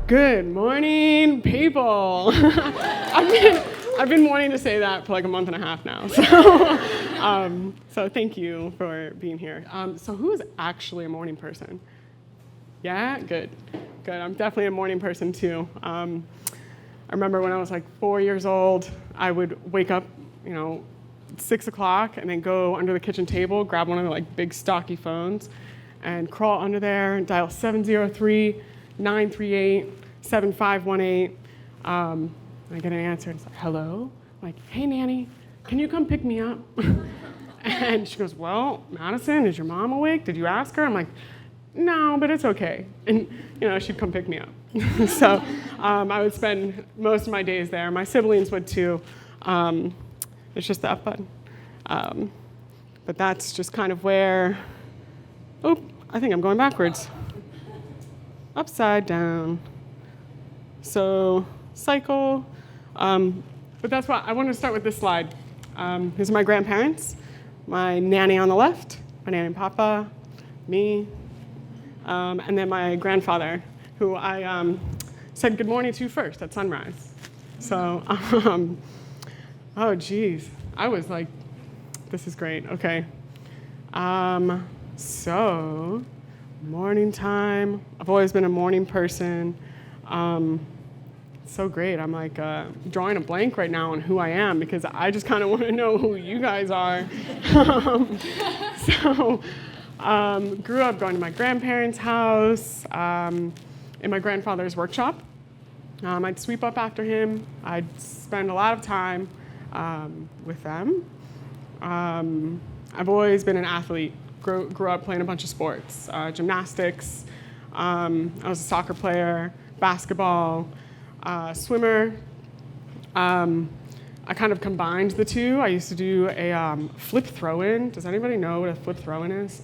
Good morning, people. I've been wanting to say that for like a month and a half now. So thank you for being here. So who is actually a morning person? Yeah, good. I'm definitely a morning person too. I remember when I was like 4 years old, I would wake up, 6 o'clock, and then go under the kitchen table, grab one of the like big stocky phones, and crawl under there and dial 703-938-7518. I get an answer, and it's like, hello? I'm like, hey, Nanny, can you come pick me up? And she goes, well, Madison, is your mom awake? Did you ask her? I'm like, no, but it's okay. And, she'd come pick me up. So I would spend most of my days there. My siblings would too. It's just the up button. But that's just kind of where, I think I'm going backwards. Upside down. So cycle. But that's why I wanted to start with this slide. These are my grandparents. My nanny on the left, my nanny and papa, me, and then my grandfather, who I said good morning to first at sunrise. So, oh geez, I was like, this is great, okay. So, morning time, I've always been a morning person. So great, I'm like drawing a blank right now on who I am because I just kind of want to know who you guys are. Grew up going to my grandparents' house, in my grandfather's workshop. I'd sweep up after him. I'd spend a lot of time with them. I've always been an athlete. Grew up playing a bunch of sports, gymnastics. I was a soccer player, basketball, swimmer. I kind of combined the two. I used to do a flip throw-in. Does anybody know what a flip throw-in is?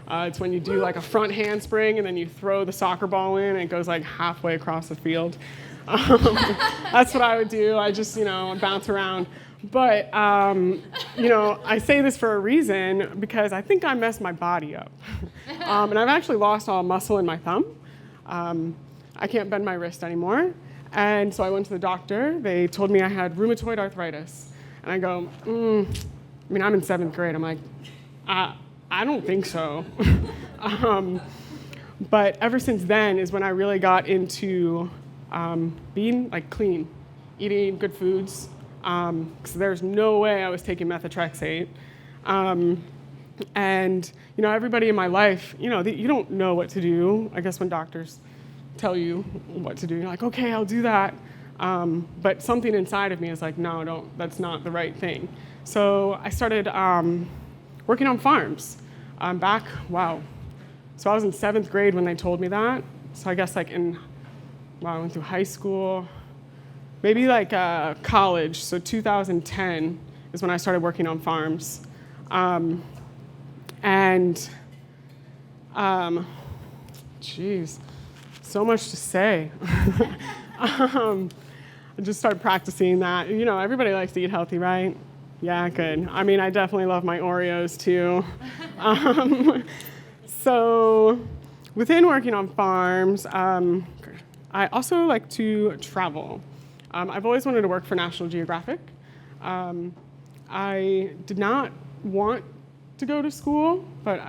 It's when you do like a front handspring and then you throw the soccer ball in and it goes like halfway across the field. That's what I would do. I just, bounce around. But, I say this for a reason because I think I messed my body up. And I've actually lost all muscle in my thumb. I can't bend my wrist anymore. And so I went to the doctor. They told me I had rheumatoid arthritis. And I go, I'm in 7th grade. I'm like, I don't think so. But ever since then is when I really got into being like clean, eating good foods. Because there's no way I was taking methotrexate. And, everybody in my life, you don't know what to do. I guess when doctors tell you what to do, you're like, okay, I'll do that. But something inside of me is like, no, don't, that's not the right thing. So I started working on farms So I was in 7th grade when they told me that. So I guess I went through high school, maybe like college. So 2010 is when I started working on farms. Geez, so much to say. I just started practicing that. Everybody likes to eat healthy, right? Yeah, good. I definitely love my Oreos too. So within working on farms, I also like to travel. I've always wanted to work for National Geographic. I did not want to go to school, but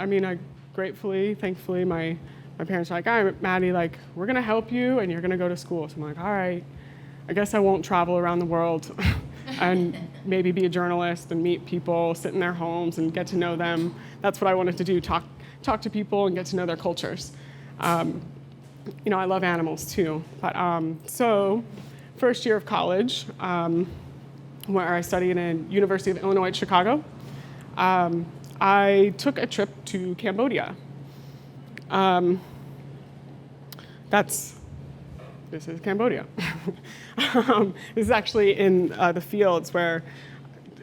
thankfully, my parents were like, all right, Maddie, we're gonna help you and you're gonna go to school. So I'm like, all right, I guess I won't travel around the world and maybe be a journalist and meet people, sit in their homes and get to know them. That's what I wanted to do, talk to people and get to know their cultures. I love animals too. But so first year of college, where I studied in University of Illinois at Chicago, I took a trip to Cambodia. This is Cambodia. This is actually in the fields where,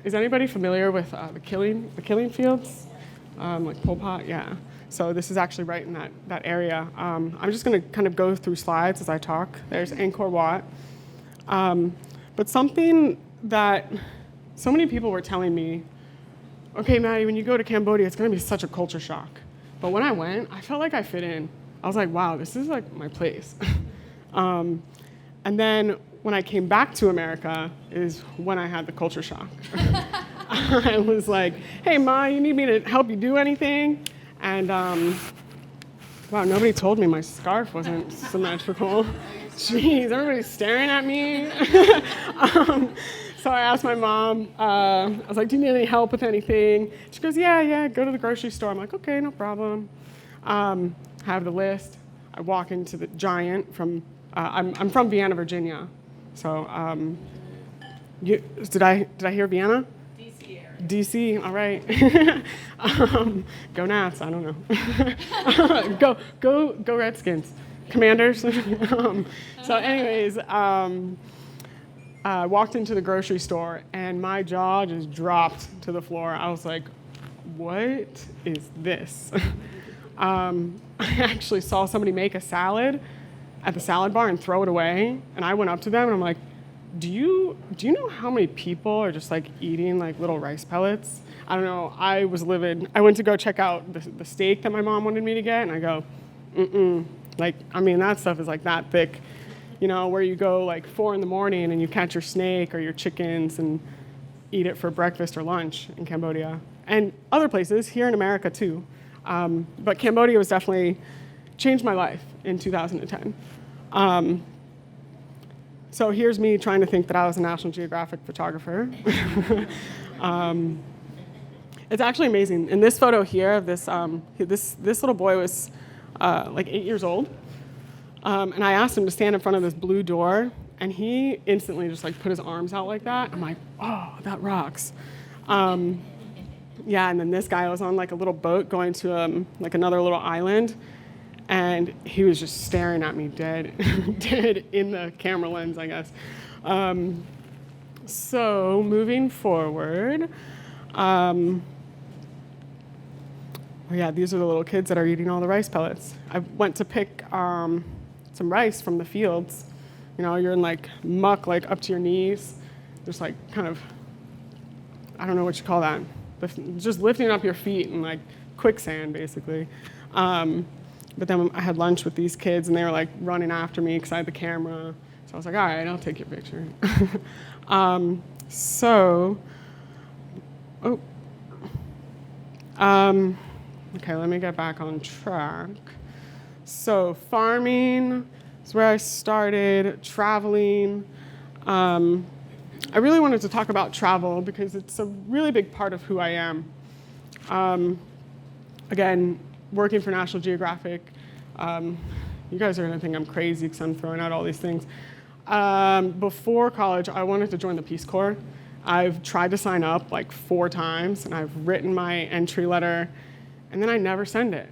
is anybody familiar with the killing fields? Like Pol Pot, yeah. So this is actually right in that area. I'm just gonna kind of go through slides as I talk. There's Angkor Wat. But something that so many people were telling me, okay, Maddie, when you go to Cambodia, it's gonna be such a culture shock. But when I went, I felt like I fit in. I was like, wow, this is like my place. And then when I came back to America is when I had the culture shock. I was like, hey, Ma, you need me to help you do anything? And wow, nobody told me my scarf wasn't symmetrical. Jeez, everybody's staring at me. So I asked my mom, I was like, do you need any help with anything? She goes, yeah, go to the grocery store. I'm like, okay, no problem. Have the list. I walk into the Giant from, I'm from Vienna, Virginia. So did I hear Vienna? DC, all right. Go Nats, I don't know. go Redskins. Commanders. So anyways, I walked into the grocery store and my jaw just dropped to the floor. I was like, what is this? I actually saw somebody make a salad at the salad bar and throw it away. And I went up to them and I'm like, do you know how many people are just like eating like little rice pellets? I don't know, I was livid. I went to go check out the steak that my mom wanted me to get and I go, like, I mean, that stuff is like that thick, you know, where you go like 4 in the morning and you catch your snake or your chickens and eat it for breakfast or lunch in Cambodia. And other places, here in America too. But Cambodia was definitely changed my life in 2010. So here's me trying to think that I was a National Geographic photographer. It's actually amazing. In this photo here of this little boy was like 8 years old. And I asked him to stand in front of this blue door, and he instantly just like put his arms out like that. I'm like, oh, that rocks. Yeah, and then this guy was on like a little boat going to like another little island, and he was just staring at me dead, dead in the camera lens, I guess. So moving forward, yeah, these are the little kids that are eating all the rice pellets. I went to pick some rice from the fields. You know, you're in like muck, like up to your knees. Just like kind of, I don't know what you call that. Just lifting up your feet in like quicksand, basically. But then I had lunch with these kids and they were like running after me because I had the camera. So I was like, all right, I'll take your picture. Okay, let me get back on track. So farming is where I started, traveling. I really wanted to talk about travel because it's a really big part of who I am. Again, working for National Geographic, you guys are gonna think I'm crazy because I'm throwing out all these things. Before college, I wanted to join the Peace Corps. I've tried to sign up like 4 times and I've written my entry letter and then I never send it.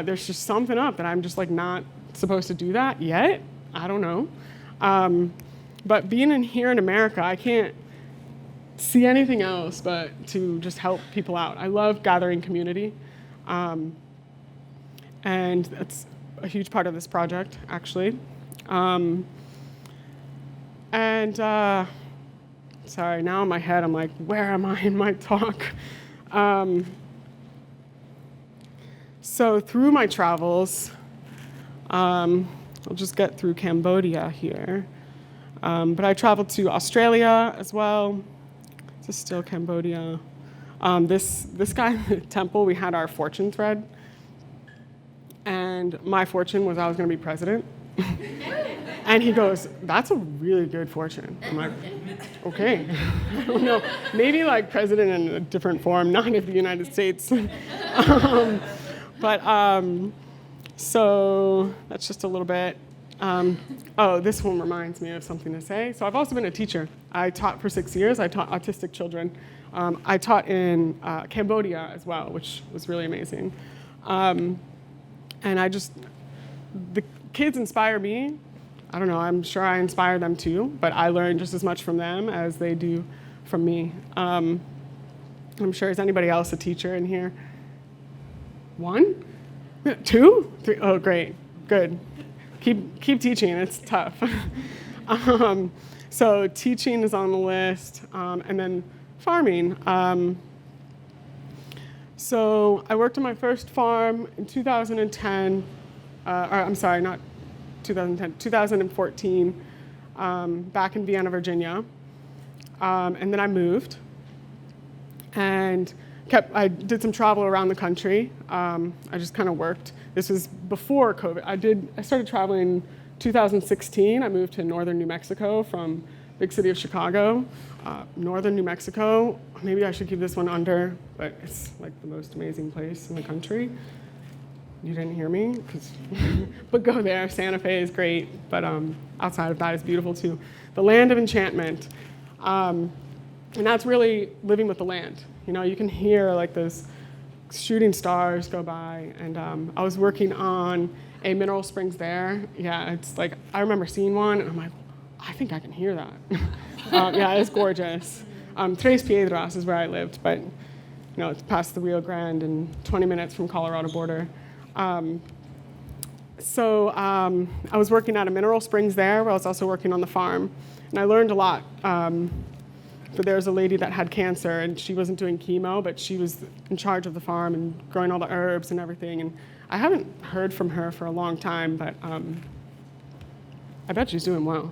There's just something up that I'm just like not supposed to do that yet. I don't know. But being here in America, I can't see anything else but to just help people out. I love gathering community. And that's a huge part of this project, actually. Sorry, now in my head, I'm like, where am I in my talk? So through my travels, I'll just get through Cambodia here. But I traveled to Australia as well. This is still Cambodia. This guy in the temple, we had our fortune thread. And my fortune was I was going to be president. And he goes, that's a really good fortune. I'm like, okay. I don't know. Maybe like president in a different form, not of the United States. So that's just a little bit. This one reminds me of something to say. So I've also been a teacher. I taught for 6 years. I taught autistic children. I taught in Cambodia as well, which was really amazing. And the kids inspire me. I don't know, I'm sure I inspire them too, but I learn just as much from them as they do from me. I'm sure, is anybody else a teacher in here? 1? 2? 3? Oh, great, good. Keep teaching, it's tough. So teaching is on the list, and then farming. So I worked on my first farm in 2010. I'm sorry, not 2010, 2014, back in Vienna, Virginia. And then I moved and I did some travel around the country. I just kind of worked. This was before COVID. I started traveling in 2016. I moved to northern New Mexico from big city of Chicago. Northern New Mexico, maybe I should keep this one under, but it's like the most amazing place in the country. You didn't hear me? But go there. Santa Fe is great, but outside of that is beautiful too. The land of enchantment. And that's really living with the land. You know, you can hear like those shooting stars go by, and I was working on a mineral springs there. Yeah, it's like, I remember seeing one, and I'm like, I think I can hear that. Yeah, it's gorgeous. Tres Piedras is where I lived, but you know, it's past the Rio Grande and 20 minutes from Colorado border. So I was working at a mineral springs there, where I was also working on the farm, and I learned a lot. But there was a lady that had cancer, and she wasn't doing chemo, but she was in charge of the farm and growing all the herbs and everything. And I haven't heard from her for a long time, but I bet she's doing well.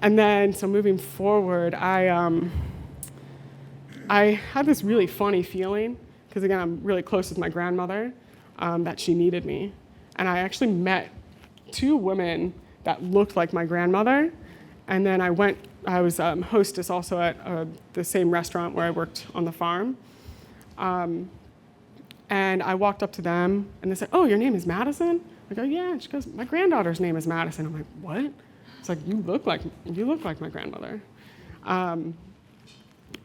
And then, so moving forward, I had this really funny feeling, because again, I'm really close with my grandmother, that she needed me. And I actually met two women that looked like my grandmother. And then I was hostess also at the same restaurant where I worked on the farm. And I walked up to them, and they said, "Oh, your name is Madison?" I go, "Yeah." And she goes, "My granddaughter's name is Madison." I'm like, "What?" It's like, you look like my grandmother.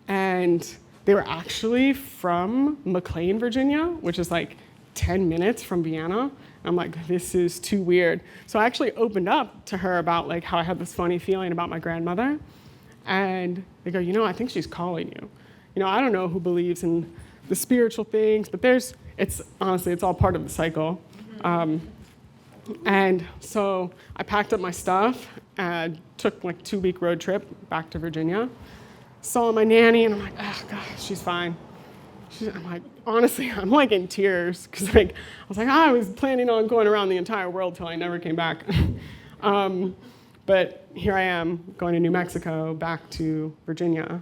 And they were actually from McLean, Virginia, which is like 10 minutes from Vienna. I'm like, this is too weird. So I actually opened up to her about like how I had this funny feeling about my grandmother. And they go, "You know, I think she's calling you." You know, I don't know who believes in the spiritual things, but honestly, it's all part of the cycle. And so I packed up my stuff and took like a 2-week road trip back to Virginia. Saw my nanny, and I'm like, "Oh gosh, she's fine." I'm like, honestly, I'm like in tears, because like, I was like, I was planning on going around the entire world till I never came back. But here I am going to New Mexico, back to Virginia.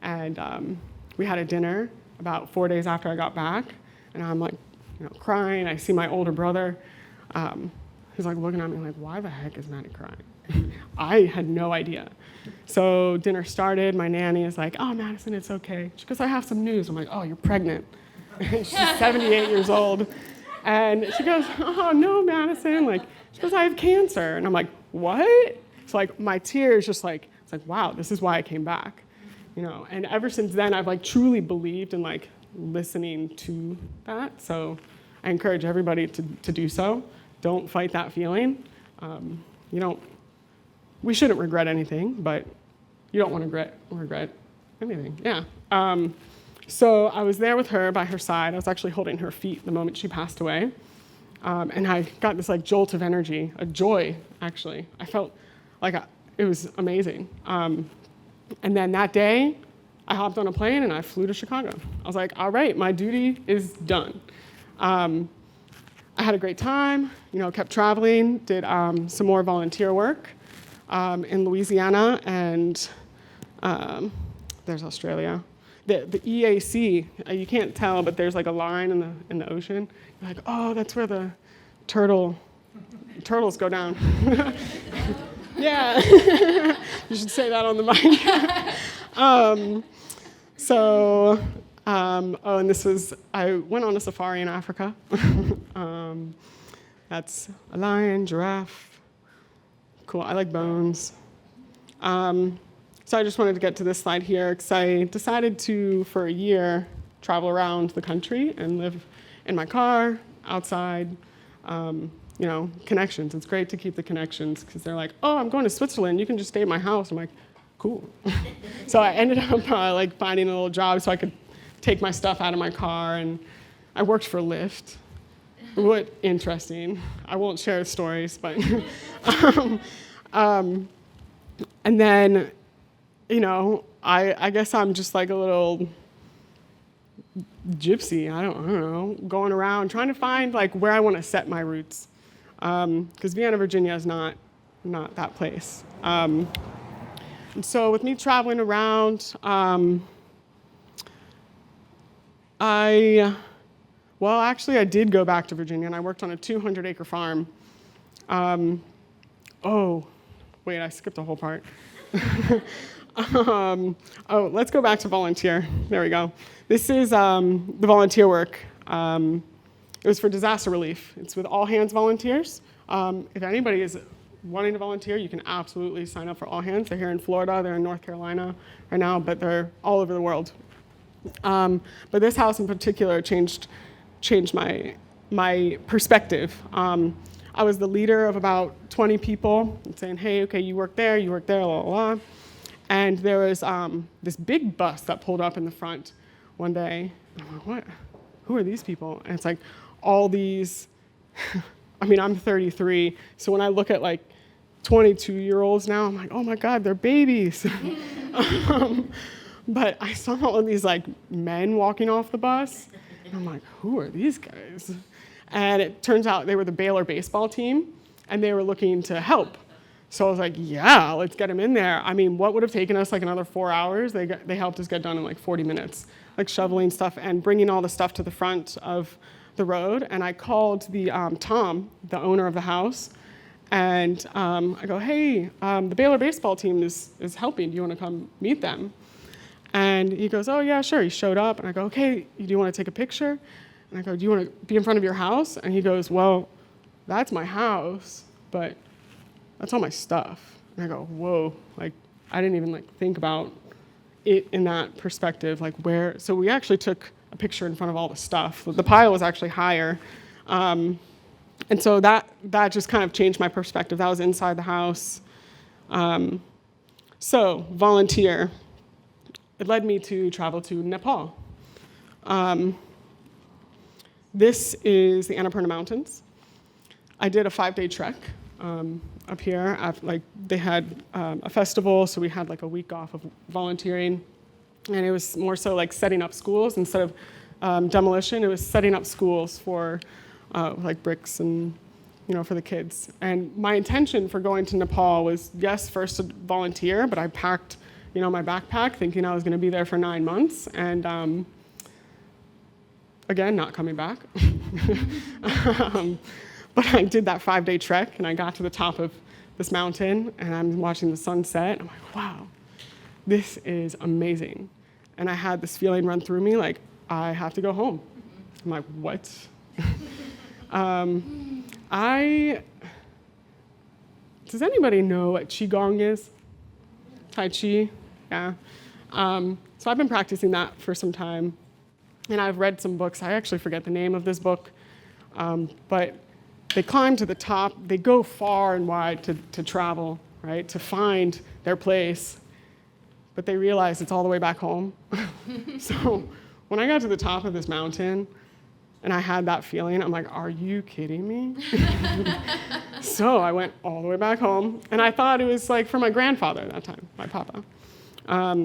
And we had a dinner about 4 days after I got back. And I'm like, you know, crying. I see my older brother. He's like looking at me like, why the heck is Maddie crying? I had no idea. So dinner started. My nanny is like, "Oh, Madison, it's okay." She goes, "I have some news." I'm like, "Oh, you're pregnant." She's 78 years old. And she goes, "Oh, no, Madison." Like, she goes, "I have cancer." And I'm like, "What?" It's like my tears just like, it's like, wow, this is why I came back. You know, and ever since then, I've like truly believed in like listening to that. So I encourage everybody to do so. Don't fight that feeling. We shouldn't regret anything, but you don't want to regret anything. Yeah. So I was there with her by her side. I was actually holding her feet the moment she passed away. And I got this like jolt of energy, a joy, actually. I felt like it was amazing. And then that day, I hopped on a plane and I flew to Chicago. I was like, all right, my duty is done. I had a great time, kept traveling, did some more volunteer work in Louisiana, and there's Australia. The EAC, you can't tell, but there's like a line in the ocean. You're like, oh, that's where the turtles go down. Yeah, you should say that on the mic. And I went on a safari in Africa. That's a lion, giraffe. Cool, I like bones. So I just wanted to get to this slide here because I decided to, for a year, travel around the country and live in my car, outside, connections. It's great to keep the connections because they're like, oh, I'm going to Switzerland. You can just stay at my house. I'm like, cool. So I ended up finding a little job so I could take my stuff out of my car, and I worked for Lyft. What interesting. I won't share stories, but and then, I guess I'm just like a little gypsy, I don't know, going around trying to find like where I want to set my roots. Because Vienna, Virginia is not that place. And so with me traveling around, actually I did go back to Virginia and I worked on a 200-acre farm. Wait, I skipped a whole part. Let's go back to volunteer. There we go. This is the volunteer work. It was for disaster relief. It's with all hands volunteers. If anybody is wanting to volunteer, you can absolutely sign up for all hands. They're here in Florida, they're in North Carolina right now, but they're all over the world. But this house in particular changed my perspective. I was the leader of about 20 people, saying, hey, okay, you work there, blah, blah, blah. And there was this big bus that pulled up in the front one day. I'm like, what? Who are these people? And it's like all these, I'm 33, so when I look at like 22-year-olds now, I'm like, oh my God, they're babies. But I saw all of these like men walking off the bus, and I'm like, who are these guys? And it turns out they were the Baylor baseball team, and they were looking to help. So I was like, yeah, let's get them in there. What would have taken us like another 4 hours, they helped us get done in like 40 minutes, like shoveling stuff and bringing all the stuff to the front of the road. And I called the Tom, the owner of the house, and I go, hey, the Baylor baseball team is helping. Do you want to come meet them? And he goes, oh yeah, sure. He showed up, and I go, okay, do you want to take a picture? And I go, do you want to be in front of your house? And he goes, well, that's my house, but that's all my stuff. And I go, whoa, like I didn't even like think about it in that perspective, like where. So we actually took a picture in front of all the stuff. The pile was actually higher. And so that just kind of changed my perspective. That was inside the house. So volunteer. It led me to travel to Nepal. This is the Annapurna Mountains. I did a 5-day trek up here. They had a festival, so we had like a week off of volunteering. And it was more so like setting up schools instead of demolition. It was setting up schools for like bricks and, for the kids. And my intention for going to Nepal was, yes, first to volunteer, but I packed, my backpack thinking I was going to be there for 9 months. And again, not coming back. But I did that 5-day trek, and I got to the top of this mountain, and I'm watching the sunset. I'm like, wow, this is amazing. And I had this feeling run through me, like, I have to go home. I'm like, what? Does anybody know what Qigong is? Tai Chi? Yeah. So I've been practicing that for some time. And I've read some books. I actually forget the name of this book. But they climb to the top. They go far and wide to travel, right, to find their place. But they realize it's all the way back home. So when I got to the top of this mountain and I had that feeling, I'm like, are you kidding me? So I went all the way back home. And I thought it was like for my grandfather at that time, my papa.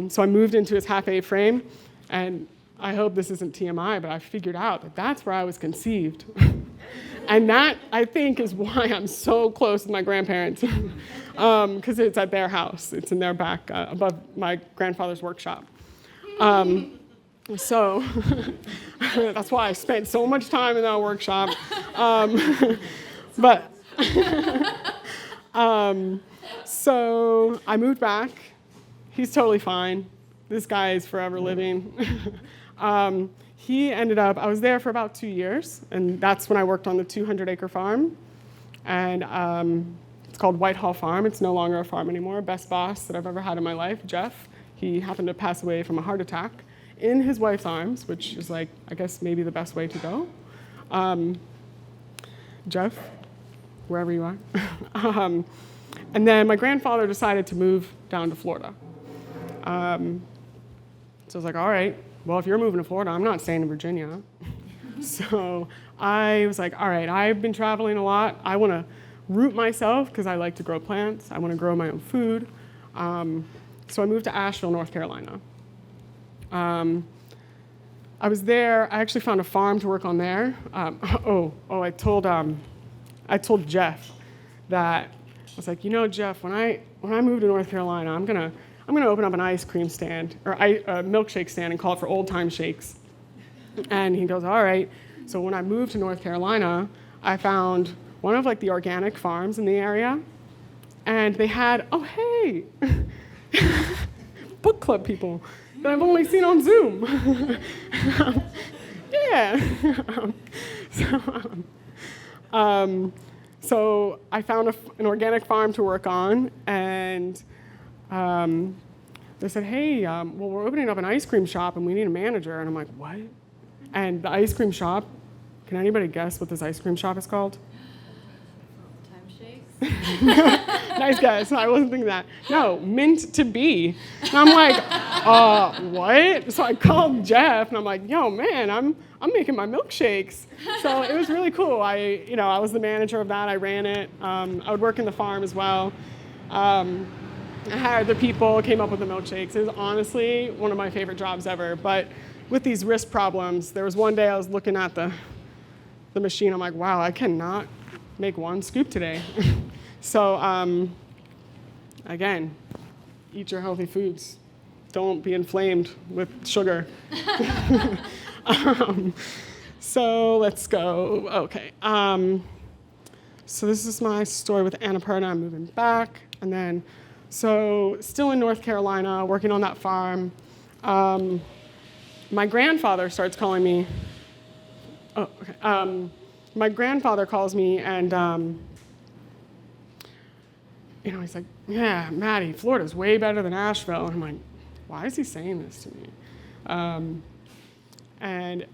So I moved into his half A-frame. And I hope this isn't TMI, but I figured out that that's where I was conceived. And that, I think, is why I'm so close with my grandparents, because it's at their house. It's in their back, above my grandfather's workshop. So that's why I spent so much time in that workshop. So I moved back. He's totally fine. This guy is forever living. He ended up, I was there for about 2 years, and that's when I worked on the 200-acre farm. And it's called Whitehall Farm. It's no longer a farm anymore. Best boss that I've ever had in my life, Jeff. He happened to pass away from a heart attack in his wife's arms, which is like, I guess maybe the best way to go. Jeff, wherever you are. And then my grandfather decided to move down to Florida. So I was like, all right, well, if you're moving to Florida, I'm not staying in Virginia. So I was like, all right, I've been traveling a lot. I want to root myself because I like to grow plants. I want to grow my own food. So I moved to Asheville, North Carolina. I was there. I actually found a farm to work on there. I told Jeff that I was like, Jeff, when I move to North Carolina, I'm gonna open up an ice cream stand or a milkshake stand and call it for Old Time Shakes. And he goes, all right. So when I moved to North Carolina, I found one of like the organic farms in the area, and they had, oh hey, book club people that I've only seen on Zoom. Yeah. So I found an organic farm to work on, and they said, hey, well, we're opening up an ice cream shop and we need a manager. And I'm like, what? And the ice cream shop, can anybody guess what this ice cream shop is called? Time Shakes? Nice guess. I wasn't thinking that. No, Mint to Be. And I'm like, what? So I called Jeff and I'm like, yo, man, I'm making my milkshakes. So it was really cool. I was the manager of that. I ran it. I would work in the farm as well. I hired the people, came up with the milkshakes. It was honestly one of my favorite jobs ever. But with these wrist problems, there was one day I was looking at the machine. I'm like, wow, I cannot make one scoop today. So again, eat your healthy foods. Don't be inflamed with sugar. So let's go. Okay. So this is my story with Annapurna. I'm moving back. And then, so still in North Carolina, working on that farm. My grandfather starts calling me. Oh, okay. My grandfather calls me and, he's like, yeah, Maddie, Florida's way better than Asheville. And I'm like, why is he saying this to me? And,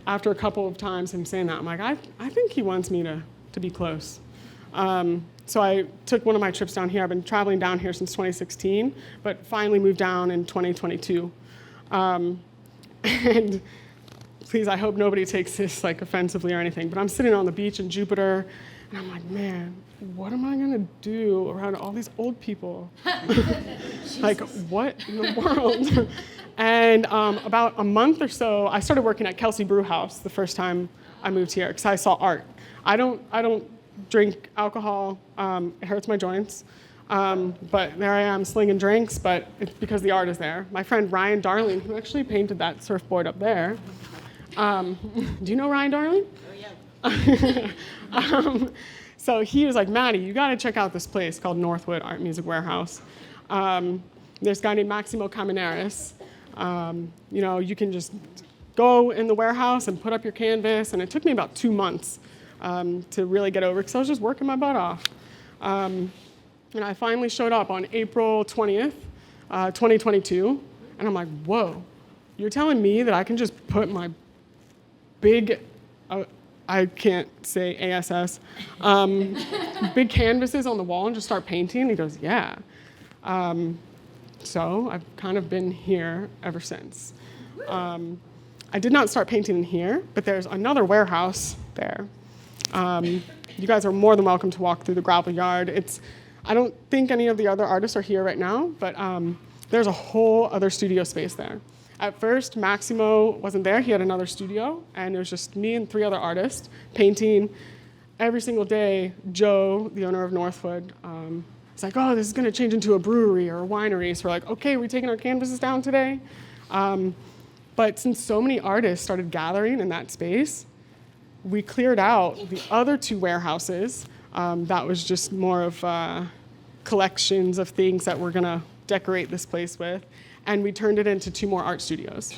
after a couple of times him saying that, I'm like, I think he wants me to be close. So I took one of my trips down here. I've been traveling down here since 2016, but finally moved down in 2022. And please, I hope nobody takes this like offensively or anything, but I'm sitting on the beach in Jupiter, and I'm like, man, what am I gonna do around all these old people? Like, what in the world? And about a month or so, I started working at Kelsey Brew House the first time I moved here, because I saw art. I don't drink alcohol. It hurts my joints. But there I am slinging drinks, but it's because the art is there. My friend Ryan Darling, who actually painted that surfboard up there. Do you know Ryan Darling? Oh, yeah. So he was like, Maddie, you gotta check out this place called Northwood Art Music Warehouse. There's a guy named Maximo Caminaris. You can just go in the warehouse and put up your canvas, and it took me about 2 months to really get over, because I was just working my butt off. And I finally showed up on April 20th, 2022, and I'm like, whoa, you're telling me that I can just put my big, I can't say ASS, big canvases on the wall and just start painting? He goes, yeah. So I've kind of been here ever since. I did not start painting in here, but there's another warehouse there. You guys are more than welcome to walk through the gravel yard. I don't think any of the other artists are here right now, but there's a whole other studio space there. At first, Maximo wasn't there. He had another studio, and it was just me and 3 other artists painting every single day. Joe, the owner of Northwood, was like, oh, this is going to change into a brewery or a winery. So we're like, okay, we're taking our canvases down today. But since so many artists started gathering in that space, we cleared out the other 2 warehouses. That was just more of collections of things that we're going to decorate this place with. And we turned it into 2 more art studios.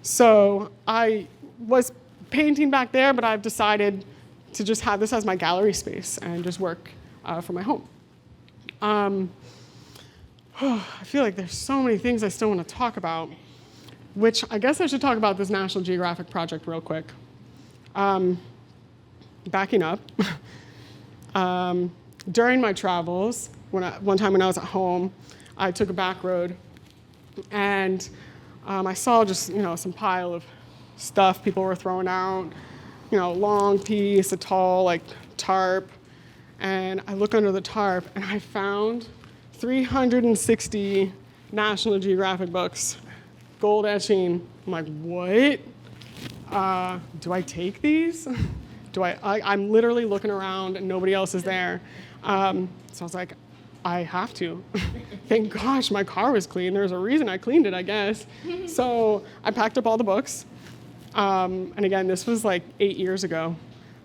So I was painting back there, but I've decided to just have this as my gallery space and just work from my home. I feel like there's so many things I still want to talk about, which I guess I should talk about this National Geographic project real quick. Backing up, during my travels, one time when I was at home, I took a back road, and I saw just some pile of stuff people were throwing out, long piece, a tall tarp, and I look under the tarp and I found 360 National Geographic books gold etching. I'm like, what? Do I take these? I'm literally looking around and nobody else is there. So I was like, I have to. Thank gosh my car was clean. There's a reason I cleaned it, I guess. So I packed up all the books. And again, this was like 8 years ago.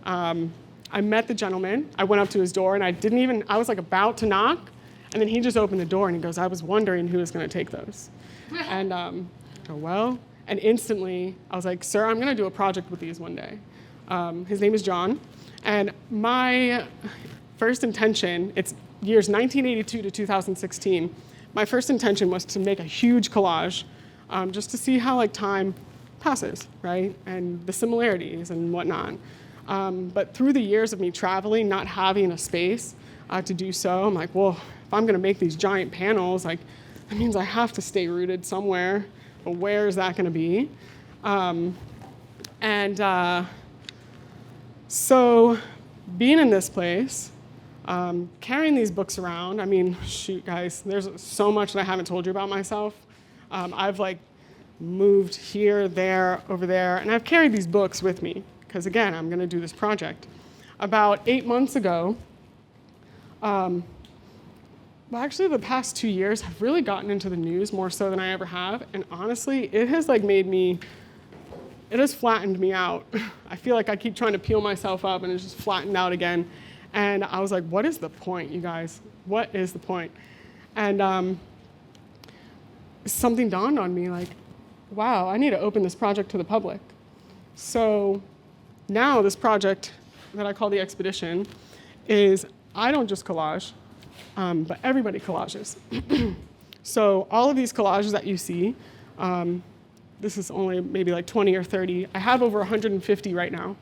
I met the gentleman. I went up to his door and I was like about to knock. And then he just opened the door and he goes, I was wondering who was going to take those. And I go, well, and instantly I was like, sir, I'm going to do a project with these one day. His name is John. And my first intention, it's years 1982 to 2016. My first intention was to make a huge collage just to see how like time passes, right? And the similarities and whatnot. But through the years of me traveling, not having a space to do so, I'm like, well, if I'm going to make these giant panels, like that means I have to stay rooted somewhere. But where is that going to be? So being in this place, carrying these books around, I mean, shoot, guys, there's so much that I haven't told you about myself. I've like moved here, there, over there, and I've carried these books with me because, again, I'm going to do this project. About 8 months ago, well, actually, the past 2 years have really gotten into the news more so than I ever have, and honestly, it has like it has flattened me out. I feel like I keep trying to peel myself up and it's just flattened out again. And I was like, what is the point, you guys? What is the point? And something dawned on me, like, wow, I need to open this project to the public. So now this project that I call the expedition is, I don't just collage, but everybody collages. So all of these collages that you see, this is only maybe like 20 or 30. I have over 150 right now.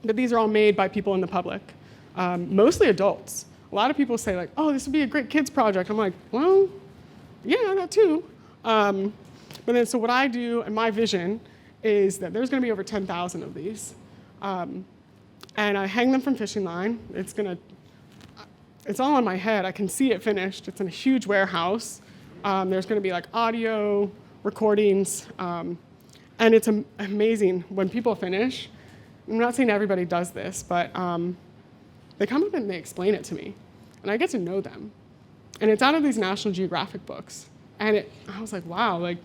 But these are all made by people in the public, mostly adults. A lot of people say like, oh, this would be a great kids project. I'm like, well, yeah, that too. But then so what I do and my vision is that there's gonna be over 10,000 of these. And I hang them from fishing line. It's all in my head. I can see it finished. It's in a huge warehouse. There's gonna be like audio, recordings, and it's amazing when people finish. I'm not saying everybody does this, but they come up and they explain it to me, and I get to know them. And it's out of these National Geographic books. And I was like, wow, like,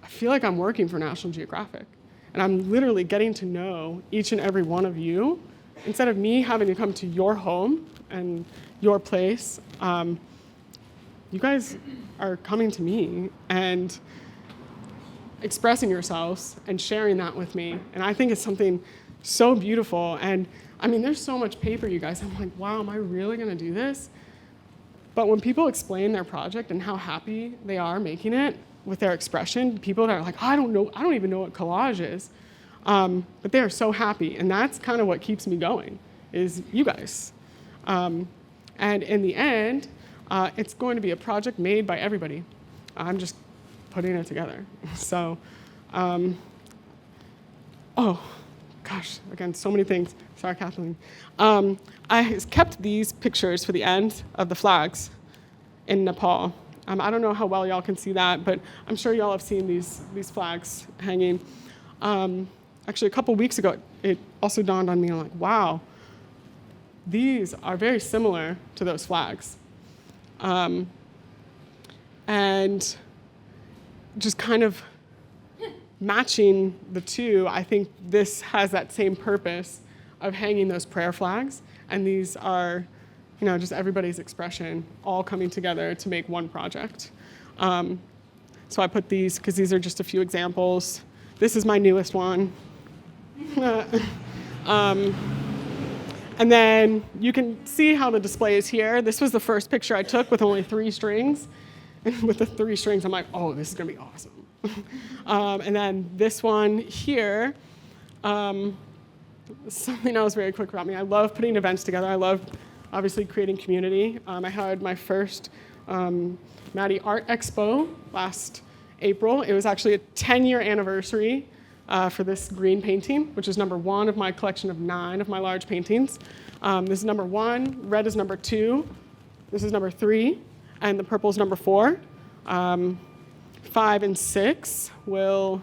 I feel like I'm working for National Geographic. And I'm literally getting to know each and every one of you. Instead of me having to come to your home and your place, you guys are coming to me and expressing yourselves and sharing that with me. And I think it's something so beautiful. And I mean, there's so much paper, you guys. I'm like, wow, am I really gonna do this? But when people explain their project and how happy they are making it with their expression, people that are like, I don't even know what collage is. But they are so happy. And that's kind of what keeps me going, is you guys. And in the end, it's going to be a project made by everybody. I'm just putting it together. So, oh, gosh, again, so many things. Sorry, Kathleen. I kept these pictures for the end of the flags in Nepal. I don't know how well y'all can see that, but I'm sure y'all have seen these flags hanging. Actually, a couple weeks ago, it also dawned on me, I'm like, wow, these are very similar to those flags. And just kind of matching the two, I think this has that same purpose of hanging those prayer flags. And these are, just everybody's expression all coming together to make one project. So I put these because these are just a few examples. This is my newest one. And then you can see how the display is here. This was the first picture I took with only 3 strings. And with the 3 strings, I'm like, oh, this is gonna be awesome. And then this one here, something else very quick about me. I love putting events together. I love, obviously, creating community. I had my first Maddie Art Expo last April. It was actually a 10-year anniversary for this green painting, which is number 1 of my collection of 9 of my large paintings. This is number 1, red is number 2, this is number 3, and the purple is number 4. 5, and 6 will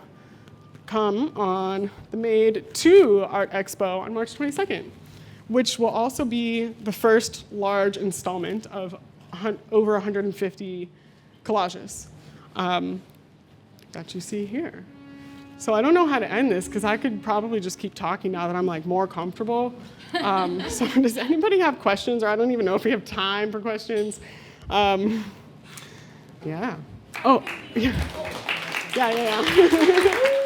come on the Made 2 Art Expo on March 22nd, which will also be the first large installment of over 150 collages that you see here. So I don't know how to end this because I could probably just keep talking now that I'm like more comfortable. So does anybody have questions? Or I don't even know if we have time for questions. Yeah. Oh, yeah. Yeah.